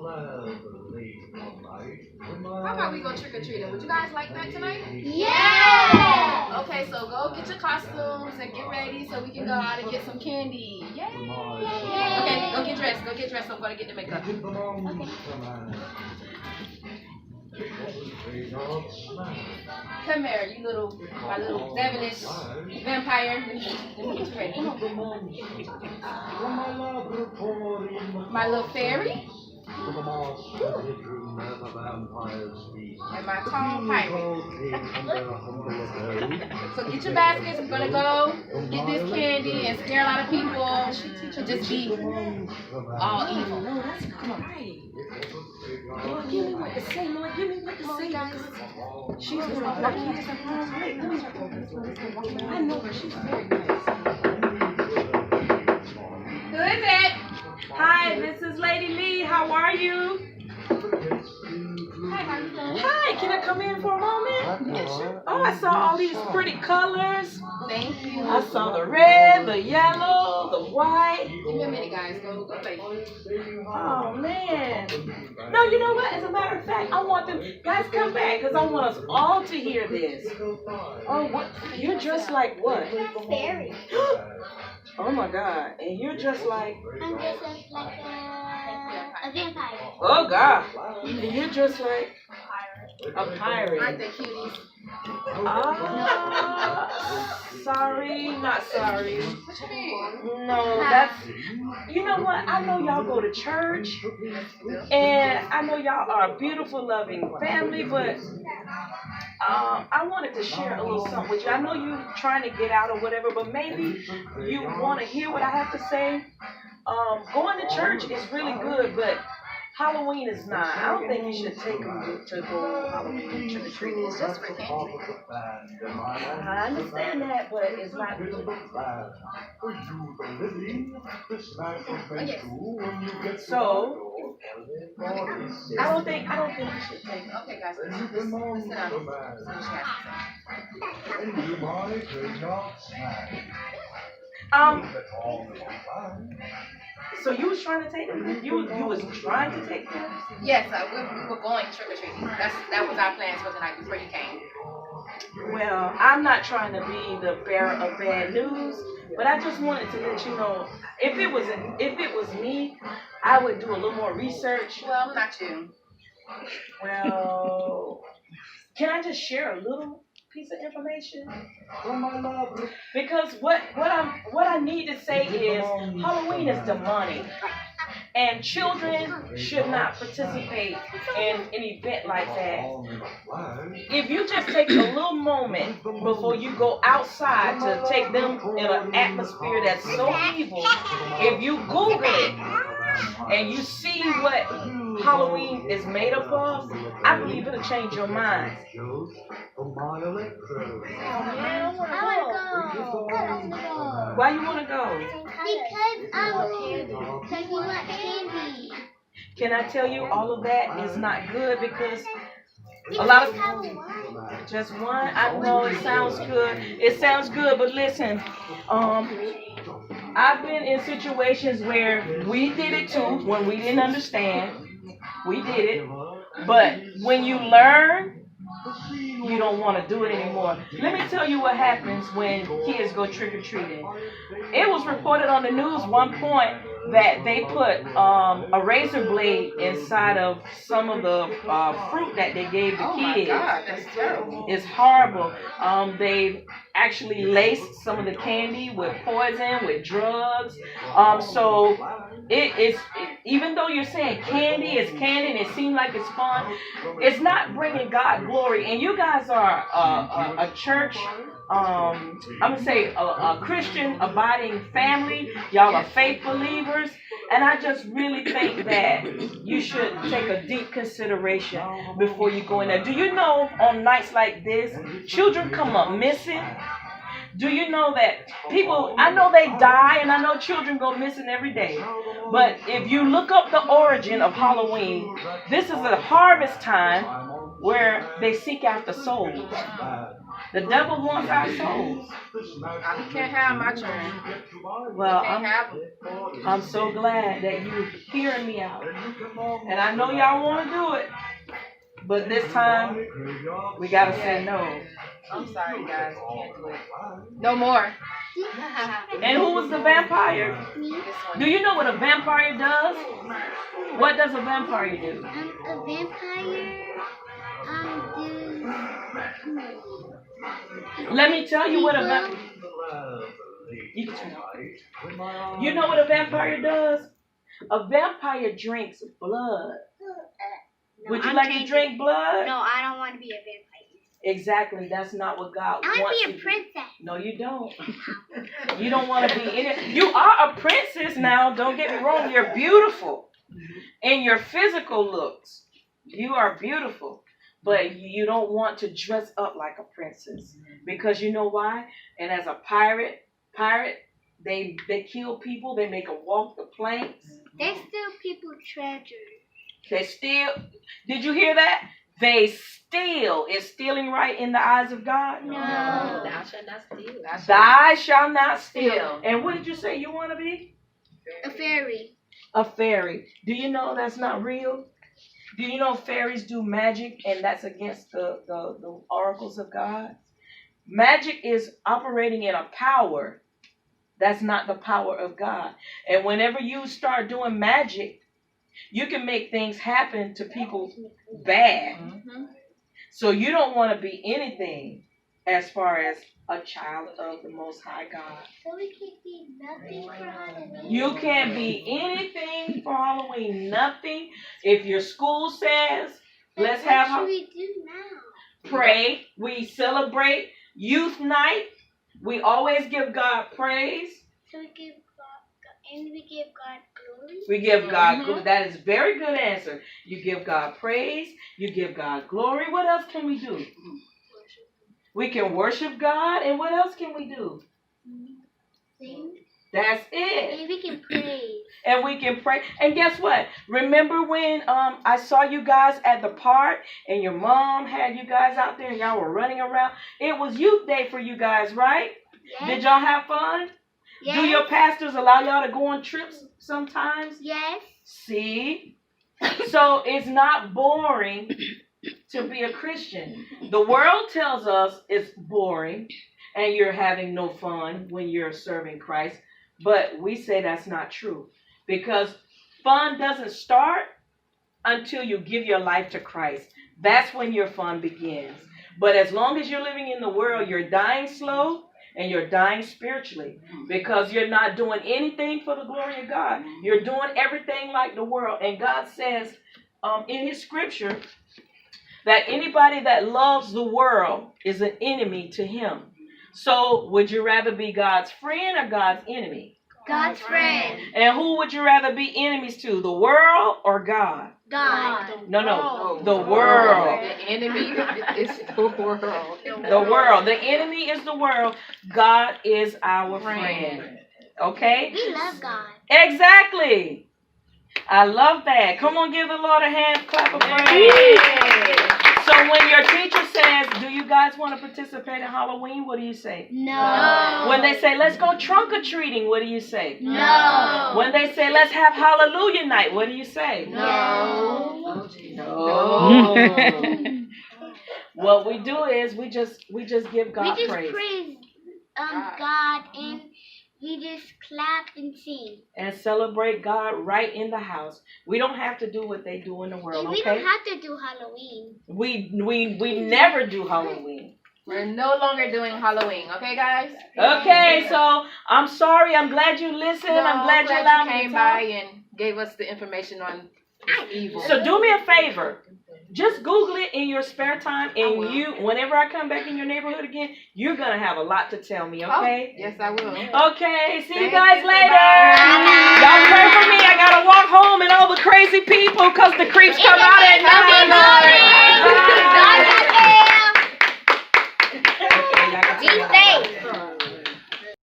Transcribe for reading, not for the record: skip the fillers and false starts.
How about we go trick or treating? Would you guys like that tonight? Yeah! Okay, so go get your costumes and get ready so we can go out and get some candy. Yay! Okay, go get dressed. Go get dressed. I'm going to get the makeup. Okay. Come here, you my little devilish vampire. Let me get you ready. My little fairy. And my tall pirate. So get your baskets. I'm gonna go get this candy and scare a lot of people to just be all evil. Come on. Lord, give me what to say, Lord, give me what to say, guys. She's just walking into some house. I know her, she's very nice. Who is it? Hi, this is Lady Lee. How are you? Hi, how you doing? Hi, can I come in for a moment? Yeah, sure. Oh, I saw all these pretty colors. Thank you. I saw the red, the yellow, the white. Give me a minute, guys. Go play. Oh, man. No, you know what? As a matter of fact, I want them, guys, come back, because I want us all to hear this. Oh, what? You're dressed like what? Fairy. Oh, my God. And you're just like... I'm just like a vampire. Oh, God. And you're just like a pirate. Aren't they cuties? Sorry, not sorry. What you mean? No, that's, you know what? I know y'all go to church, and I know y'all are a beautiful, loving family, but I wanted to share a little something with you. I know you're trying to get out or whatever, but maybe you want to hear what I have to say. Going to church is really good, but Halloween is not. I don't think you should take them to go Halloween trick or treating. It's just for candy. I understand that, but it's not good. So I don't think you should take them. Okay, guys, let's sit down. Let's So you was trying to take them? You was trying to take them? Yes, we were going trick or treating. That was our plans for the night before you came. Well, I'm not trying to be the bearer of bad news, but I just wanted to let you know, if it was me, I would do a little more research. Well, not you. Well, can I just share a little piece of information? Because what I need to say is Halloween is demonic, and children should not participate in an event like that. If you just take a little moment before you go outside to take them in an atmosphere that's so evil, if you Google it and you see what Halloween is made up of, I believe it'll change your mind. I want to go. Why you want to go? Because we want candy. Can I tell you all of that is not good because a lot of just one. I know it sounds good. It sounds good, but listen, I've been in situations where we did it too when we didn't understand. We did it, but when you learn, you don't want to do it anymore. Let me tell you what happens when kids go trick-or-treating. It was reported on the news one point that they put a razor blade inside of some of the fruit that they gave the kids. Oh my God, that's terrible. It's horrible. They actually laced some of the candy with poison, with drugs. So even though you're saying candy is candy and it seems like it's fun, it's not bringing God glory. And you guys are a church, I'm going to say a Christian abiding family. Y'all are faith believers. And I just really think that you should take a deep consideration before you go in there. Do you know on nights like this, children come up missing? Do you know that people, I know they die and I know children go missing every day. But if you look up the origin of Halloween, this is a harvest time where they seek after souls. The devil wants our souls. I can't have my turn. Well, Can't have them. I'm so glad that you hearing me out. And I know y'all want to do it. But this time, we got to say no. I'm sorry, guys. Can't do it. No more. And who was the vampire? Me. Do you know what a vampire does? What does a vampire do? A vampire. Let me tell you what a vampire. You know what a vampire does? A vampire drinks blood. Would you like to drink blood? No, I don't want to be a vampire. Exactly. That's not what God wants. I want to you be a princess. No, you don't. You don't want to be in it. You are a princess now. Don't get me wrong. You're beautiful in your physical looks. You are beautiful. But you don't want to dress up like a princess. Because you know why? And as a pirate, they kill people. They make them walk the planks. They steal people's treasure. They steal. Did you hear that? They steal. Is stealing right in the eyes of God? No. Thou shalt not steal. Thou shalt not steal. And what did you say you want to be? A fairy. A fairy. Do you know that's not real? Do you know fairies do magic and that's against the oracles of God? Magic is operating in a power that's not the power of God. And whenever you start doing magic, you can make things happen to people bad. Mm-hmm. So you don't want to be anything as far as a child of the Most High God. So we can't be nothing for Halloween? You can't be anything for Halloween. Nothing. If your school says, let's have... What should we do now? Pray. We celebrate youth night. We always give God praise. So we give God glory? We give God glory. That is a very good answer. You give God praise. You give God glory. What else can we do? We can worship God. And what else can we do? Sing. That's it. And we can pray. And we can pray. And guess what? Remember when I saw you guys at the park and your mom had you guys out there and y'all were running around? It was youth day for you guys, right? Yes. Did y'all have fun? Yes. Do your pastors allow y'all to go on trips sometimes? Yes. See? So it's not boring to be a Christian. The world tells us it's boring and you're having no fun when you're serving Christ. But we say that's not true. Because fun doesn't start until you give your life to Christ. That's when your fun begins. But as long as you're living in the world, you're dying slow. And you're dying spiritually because you're not doing anything for the glory of God. You're doing everything like the world. And God says in his scripture that anybody that loves the world is an enemy to him. So would you rather be God's friend or God's enemy? God's friend. And who would you rather be enemies to, the world or God? God. No, the world. The enemy is the world. The world. The enemy is the world. God is our friend. Okay? We love God. Exactly. I love that. Come on, give the Lord a hand clap of praise. So when your teacher says, do you guys want to participate in Halloween? What do you say? No. When they say, let's go trunk-or-treating, what do you say? No. When they say, let's have Hallelujah night, what do you say? No. What we do is we just give God praise. We just praise God and we just clap and sing. And celebrate God right in the house. We don't have to do what they do in the world, and we okay? don't have to do Halloween. We never do Halloween. We're no longer doing Halloween, okay, guys? Okay, so I'm sorry. I'm glad you listened. I'm glad you allowed me to came talk. by and gave us the information on evil. So do me a favor. Just Google it in your spare time, and whenever I come back in your neighborhood again, you're going to have a lot to tell me, okay? Oh, yes, I will. Okay, see you guys later. Y'all pray for me. I got to walk home and all the crazy people because the creeps come out